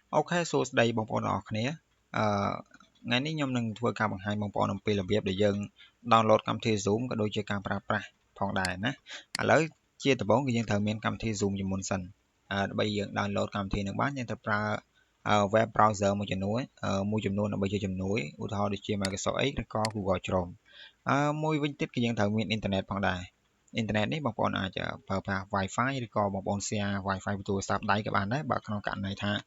Ok, số đây bóng bóng đỏ khné. Ngày ní nhom nâng thua cả bằng hai bóng bóng nằm pì làm việc để dân download cam thi Zoom có đôi chơi cam pra phong đài nè. Lấy chia tập bóng cái dân thờ miền cam thi Zoom cho môn sân. Bây giờ download cam thi nước bán nhân tập ra web browser một chấm núi, một chấm núi là bây giờ chấm núi, ưu thọ để chia mà cái số ấy có Google Chrome. Môi vinh tích cái dân thờ miền internet phong đài. Internet ní bóng bóng cho wifi đi có bóng bóng xe wifi tụ sạp đáy các bạn đấy, bạn không cạn này tha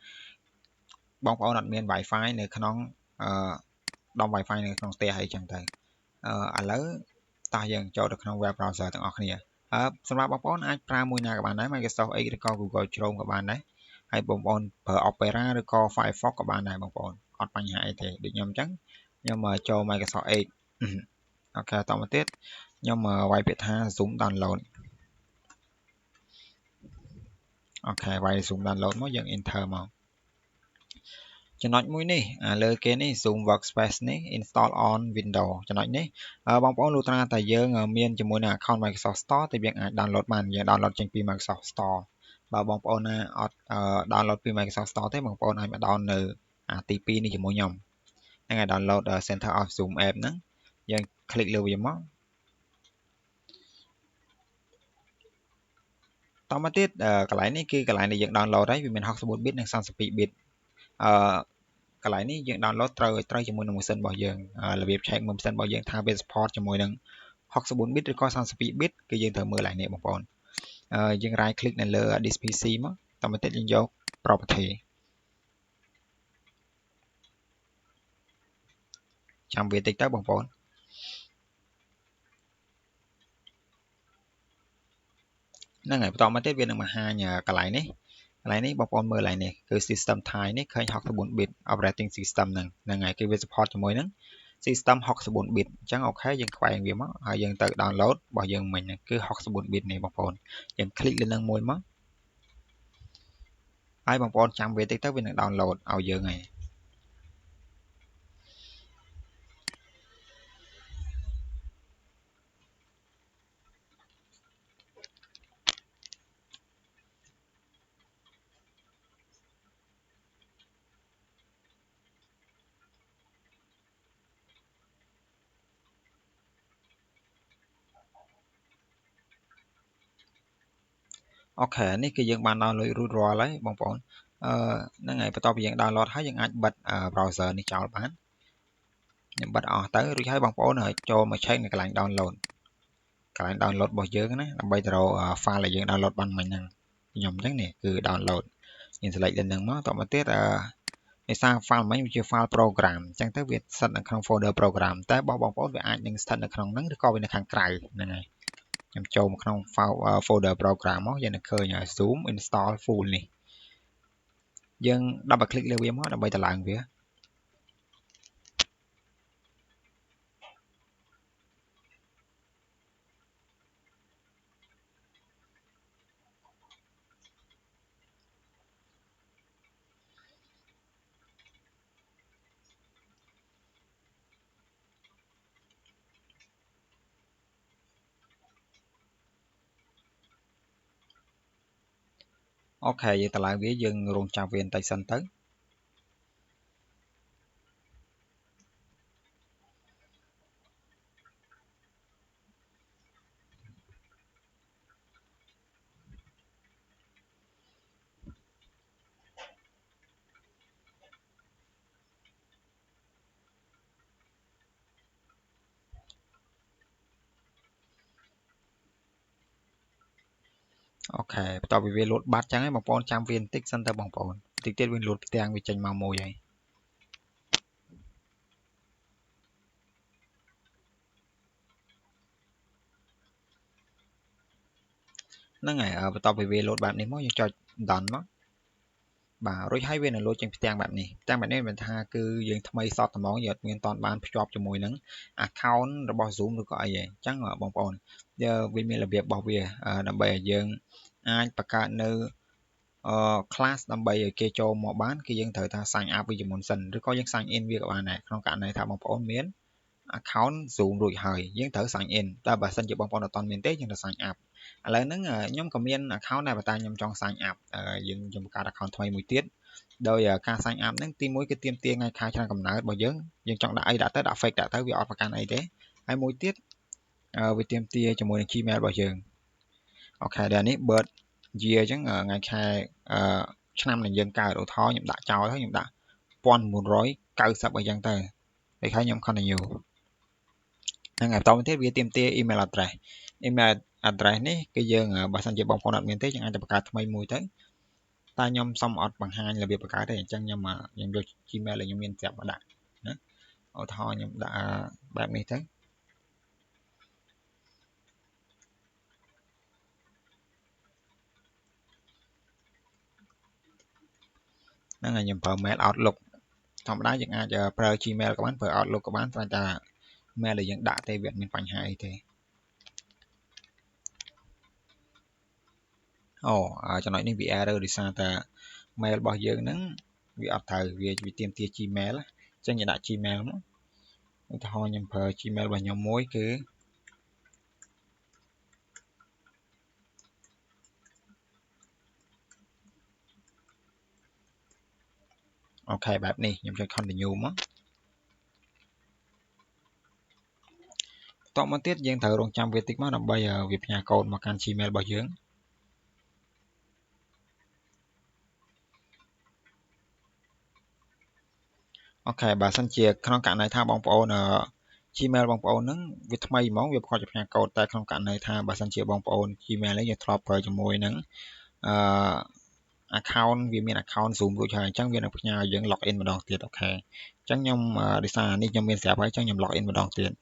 បងប្អូនអត់មាន Wi-Fi នៅក្នុងដុំ Wi-Fi នៅក្នុងផ្ទះអីចឹងទៅឥឡូវតោះយើងចូលទៅក្នុង web browser ទាំងអស់គ្នាសម្រាប់បងប្អូនអាចប្រើមួយណាក៏បានដែរ Microsoft Edge ឬក៏ Google Chrome ក៏បានដែរហើយបងប្អូនប្រើ Opera ឬក៏ Firefox ក៏បានដែរបងប្អូនអត់បញ្ហាអីទេដូចខ្ញុំអញ្ចឹងខ្ញុំចូល Microsoft Edge អូខេតមកទៀតខ្ញុំវាយពាក្យថា Zoom download អូខេវាយ Zoom download មកយើង enter មក ចំណុចមួយនេះលើគេនេះ Zoom Workspace នេះ install on Windows ចំណុចនេះបងប្អូនលុះត្រាតែយើងមានជាមួយនឹង account Microsoft Store ទៅយើងអាច download បានយើង download ចេញពី Microsoft Store បើបងប្អូនណាអត់ download ពី Microsoft Store ទេបងប្អូនអាចមក download នៅទី2នេះជាមួយខ្ញុំហ្នឹងហើយ download Center of Zoom app ហ្នឹងយើង click លើវាមកតមកទៀតកន្លែងនេះគឺកន្លែងដែលយើង download ហើយវាមាន 64 bit និង 32 bit កន្លែងនេះយើង download ត្រូវជាមួយនឹងម៉ាស៊ីនរបស់យើងរបៀប check ម៉ាស៊ីនរបស់យើងថាវា support ជាមួយនឹង 64 bit ឬក៏ 32 bit គឺយើងត្រូវមើលឡើងនេះបងប្អូនយើង right click នៅលើ this PC មកតមកទៀតយើងយក property ចាំវាតិចទៅបងប្អូនហ្នឹងហើយបន្តមកទៀតវានឹងបង្ហាញកន្លែងនេះបងប្អូនមើលឡើងនេះគឺ system type នេះឃើញ 64 bit operating system ហ្នឹងហើយគឺវា support ជាមួយនឹង system 64 bit អញ្ចឹងអូខេយើងខ្វែងវាមកហើយយើងទៅ download របស់យើងមិញគឺ 64 bit នេះបងប្អូនយើង click លើនឹងមួយមកហើយបងប្អូនចាំវាតិចទៅវានឹង download ឲ្យយើងហើយអូខេនេះគឺយើងបាន download រួចរាល់ហើយបងប្អូនហ្នឹងហើយបន្ទាប់ពីយើង download ហើយយើងអាចបិទ browser នេះចោលបានខ្ញុំបិទអស់ទៅរួចហើយបងប្អូនចូលមក check នៅកន្លែង download កន្លែង download របស់យើងណាដើម្បីទៅរក file ដែលយើង download បានមិញហ្នឹងខ្ញុំអញ្ចឹងនេះគឺ download យើង select លើនឹងមកតមកទៀតដោយសារ file មិញវាជា file program អញ្ចឹងទៅវាស្ថិតនៅក្នុង folder program តែបងប្អូនវាអាចនឹងស្ថិតនៅក្នុងហ្នឹងឬក៏វានៅខាងក្រៅហ្នឹងហើយខ្ញុំចូលមកក្នុង folder program មកយើងនឹងឃើញ Zoom install full នេះយើង double click លើវាមកដើម្បីតម្លើងវាអូខេយើងតម្លើងវាយើងរងចាំវាបន្តិចសិនទៅអូខេបន្ទាប់ពីវាលោតបាត់ចឹងហើយបងប្អូនចាំវាបន្តិចសិនទៅបងប្អូនបន្តិចទៀតវាលោតផ្ទាំងវាចេញមកមួយហើយហ្នឹងហើយបន្ទាប់ពីវាលោតបែបនេះមកយើងចុច done មកបាទរួចហើយវានឹងលោតចេញផ្ទាំងបែបនេះមានថាគឺយើងថ្មីសតត្មងយើងអត់មានតន់បានភ្ជាប់ជាមួយនឹង account របស់ Zoom ឬក៏អីទេអញ្ចឹងបងប្អូនវាមានរបៀបរបស់វាដើម្បីឲ្យយើងអាចបង្កើតនៅclass ដើម្បីឲ្យគេចូលមកបានគឺយើងត្រូវថា sign up វាជាមុនសិនឬក៏យើង sign in វាក៏បានដែរក្នុងករណីថាបងប្អូនមាន account Zoom រួចហើយយើងត្រូវ sign in តែបើសិនជាបងប្អូនអត់ទាន់មានទេយើងត្រូវ sign up ឥឡូវហ្នឹងខ្ញុំក៏មាន account ដែរប៉ុន្តែខ្ញុំចង់ sign up យើងបង្កើត account ថ្មីមួយទៀតដោយការ sign up ហ្នឹងទីមួយគឺទាមទារថ្ងៃខែឆ្នាំកំណើតរបស់យើងចង់ដាក់អីដាក់ទៅដាក់ fake ដាក់ទៅវាអត់ប្រកាន់អីទេហើយមួយទៀតវាទាមទារជាមួយនឹង Gmail របស់យើងអូខេដល់នេះ birth year អញ្ចឹងថ្ងៃខែឆ្នាំដែលយើងកើតឧទាហរណ៍ខ្ញុំដាក់ចោលហើយខ្ញុំដាក់1990អីចឹងទៅហើយខ្ញុំ continue ហ្នឹងហើយបន្តមកទៀតវាទាមទារ email address នេះគឺយើងបើសិនជាបងប្អូនអត់មានទេយើងអាចទៅបង្កើតថ្មីមួយទៅតែខ្ញុំសុំអត់បង្ហាញរបៀបបង្កើតទេអញ្ចឹងខ្ញុំយក Gmail ដែលខ្ញុំមានស្រាប់មកដាក់ណាឧទាហរណ៍ខ្ញុំដាក់បែបនេះទៅហ្នឹងហើយខ្ញុំប្រើ mail Outlook ធម្មតាយើងអាចប្រើ Gmail ក៏បានប្រើ Outlook ក៏បានតែ mail ដែលយើងដាក់ទេវាអត់មានបញ្ហាអីទេចំណុចនេះវា error ដោយសារតែ mail របស់យើងហ្នឹងវាអត់ត្រូវវាទាមទារ Gmail អញ្ចឹងយើងដាក់ Gmail មកឧទាហរណ៍ខ្ញុំប្រើ Gmail របស់ខ្ញុំមួយគឺអូខេបែបនេះខ្ញុំចុច continue មកតមកទៀតយើងត្រូវរងចាំវាតិចមកដើម្បីវាផ្ញើកូដមកកាន់ Gmail របស់យើងអូខេបើសិនជាក្នុងករណីថាបងប្អូនGmail បងប្អូនហ្នឹងវាថ្មីហ្មងវាប្រកបជាផ្ញើកូដតែក្នុងករណីថាបើសិនជាបងប្អូន Gmail នេះយើងធ្លាប់ប្រើជាមួយនឹងaccount វាមាន account Zoom រួចហើយអញ្ចឹងវានឹងផ្ញើយើង log in ម្ដងទៀតអូខេអញ្ចឹងខ្ញុំដោយសារនេះខ្ញុំមានស្រាប់ហើយអញ្ចឹងខ្ញុំ log in ម្ដងទៀត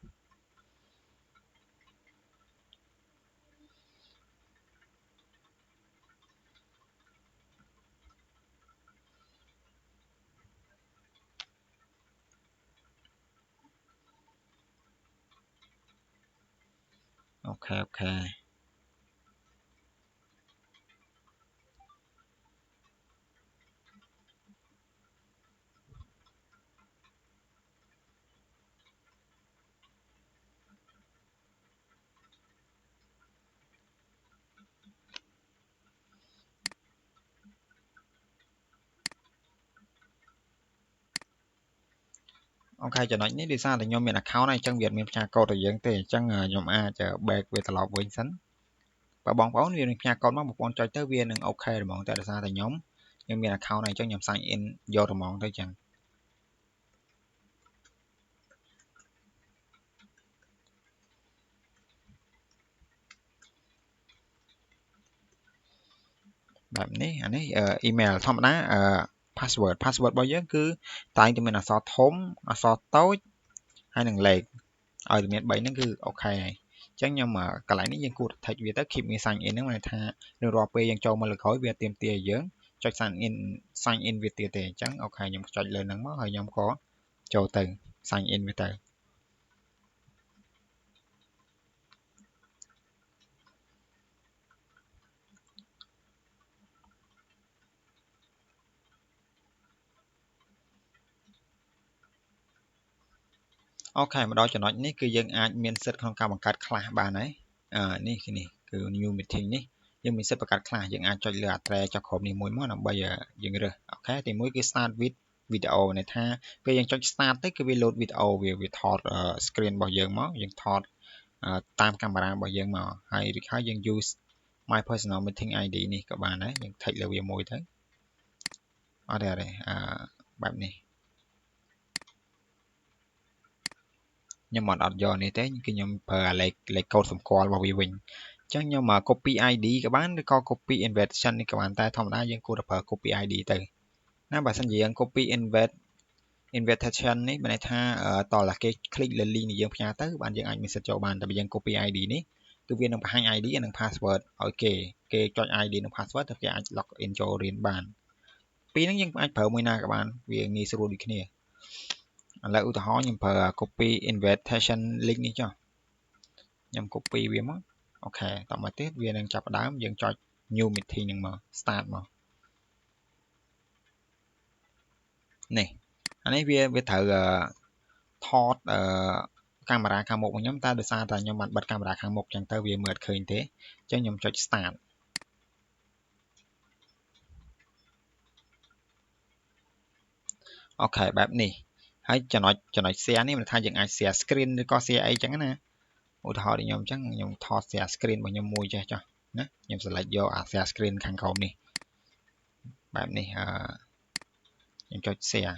អូខេអូខេអូខេចំណុចនេះដោយសារតែខ្ញុំមាន account ហើយអញ្ចឹងវាអត់មានផ្ញើកូដទៅយើងទេអញ្ចឹងខ្ញុំអាច back វាត្រឡប់វិញសិនបើបងប្អូនវានឹងផ្ញើកូដមកបងប្អូនចុចទៅវានឹងអូខេហ្មងតែដោយសារតែខ្ញុំមាន account ហើយអញ្ចឹងខ្ញុំ sign in យកហ្មងទៅអញ្ចឹងបែបនេះអានេះ email ធម្មតាpassword របស់យើងគឺតែងតែមានអក្សរធំអក្សរតូចហើយនឹងលេខឲ្យតែមាន3ហ្នឹងគឺអូខេហើយអញ្ចឹងខ្ញុំកន្លែងនេះយើងគួរ take វាទៅ keep me sign in ហ្នឹងមានថារៀងរាល់ពេលយើងចូលមកលើក្រោយវាទាមទារឲ្យយើងចុច sign in វាទៀតទេអញ្ចឹងអូខេខ្ញុំចុចលើហ្នឹងមកហើយខ្ញុំក៏ចូលទៅ sign in វាទៅអូខេមកដល់ចំណុចនេះគឺយើងអាចមានសិទ្ធិក្នុងការបង្កើត class បានហើយនេះគឺ new meeting នេះយើងមានសិទ្ធិបង្កើត class យើងអាចចុចលើអាត្រែចុចក្រុមនេះមួយមកដើម្បីយើងរើសអូខេទីមួយគឺ start with video ន័យថាពេលយើងចុច start ទៅគឺវា load video វាថត screen របស់យើងមកយើងថតតាមកាមេរ៉ារបស់យើងមកហើយរួចហើយយើង use my personal meeting ID នេះក៏បានដែរយើង take លើវាមួយទៅអត់ទេបែបនេះខ្ញុំអត់យកនេះទេគឺខ្ញុំប្រើលេខកូដសម្គាល់របស់វាវិញអញ្ចឹងខ្ញុំ copy ID ក៏បានឬក៏ copy invitation នេះក៏បានតែធម្មតាយើងគួរតែប្រើ copy ID ទៅណាបើសិនជាយើង copy invitation នេះមានន័យថាតើគេ click លើ link ដែលយើងផ្ញើទៅបានយើងអាចមានសិទ្ធិចូលបានតែបើយើង copy ID នេះគឺវានឹងបង្ហាញ ID និង password ឲ្យគេចុច ID និង password ទៅគេអាច log in ចូលរៀនបានពីរហ្នឹងយើងអាចប្រើមួយណាក៏បានវាងាយស្រួលដូចគ្នាឥឡូវឧទាហរណ៍ខ្ញុំប្រើ copy invitation link នេះចុះខ្ញុំ copy វាមកអូខេតមកទៀតវានឹងចាប់ផ្ដើមយើងចុច new meeting ហ្នឹងមក start មកនេះអានេះវាត្រូវថត កាមេរ៉ាខាងមុខរបស់ខ្ញុំតែដោយសារតែខ្ញុំបានបិទកាមេរ៉ាខាងមុខចឹងទៅវាមើលឃើញទេអញ្ចឹងខ្ញុំចុច start អូខេបែបនេះហើយចំណុច share នេះមិនថាយើងអាច share screen ឬក៏ share អីចឹងណាឧទាហរណ៍ដូចខ្ញុំអញ្ចឹងខ្ញុំថត share screen របស់ខ្ញុំមួយចេះចុះណាខ្ញុំ select យកអា share screen ខាងក្រោមនេះបែបនេះខ្ញុំចុច share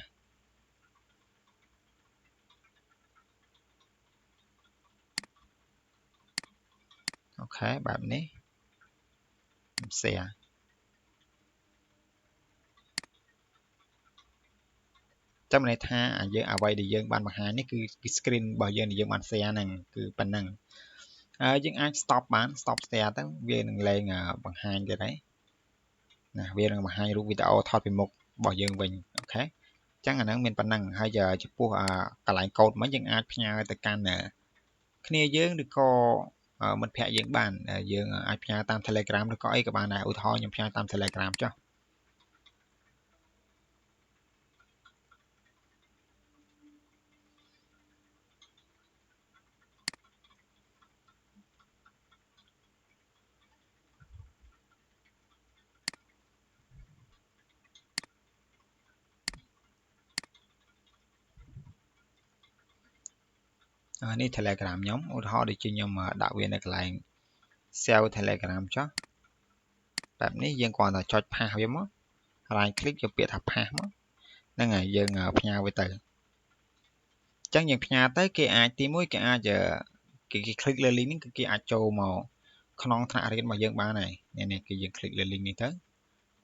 អូខេបែបនេះខ្ញុំ share ចាំន័យថាយើងអ្វីដែលយើងបានបង្ហាញនេះគឺ screen របស់យើងដែលយើងបាន share ហ្នឹងគឺប៉ុណ្ណឹងយើងអាច stop បាន stop share ទៅវានឹងលែងបង្ហាញទៀតហើយណាវានឹងបង្ហាញរូបវីដេអូថតពីមុខរបស់យើងវិញអូខេអញ្ចឹងអាហ្នឹងមានប៉ុណ្ណឹងហើយចំពោះកន្លែងកូដមកយើងអាចផ្ញើទៅកាន់គ្នាយើងឬក៏មិត្តភ័ក្តិយើងបានយើងអាចផ្ញើតាម Telegram ឬក៏អីក៏បានដែរឧទាហរណ៍ខ្ញុំផ្ញើតាម Telegram ចុះនេះ Telegram ខ្ញុំឧទាហរណ៍ដូចជាខ្ញុំដាក់វានៅកន្លែង Sell Telegram ចុះបែបនេះយើងគ្រាន់តែចុចផាសវាមកហើយคลิกយកពាក្យថាផាសមកហ្នឹងហើយយើងផ្ញើវាទៅអញ្ចឹងយើងផ្ញើទៅគេអាចទី1គេអាចគេคลิกលើ link នេះគឺគេអាចចូលមកក្នុងថ្នាក់រៀនរបស់យើងបានហើយនេះគឺយើង คลิกលើ link នេះទៅ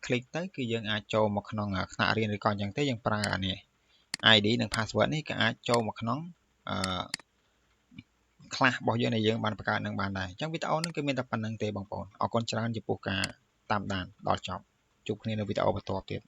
คลิกទៅគឺយើងអាចចូលមកក្នុងថ្នាក់រៀនឬក៏អញ្ចឹងទេយើងប្រើអានេះ ID និង password នេះក៏អាចចូលមកក្នុងclass របស់យើងដែលយើងបានបង្កើតនឹងបានដែរអញ្ចឹងវីដេអូនេះគឺមានតែប៉ុណ្្នឹងទេបងប្អូនអរគុណច្រើនចំពោះការតាមដានដល់ចប់ជួបគ្នានៅវីដេអូបន្តទៀត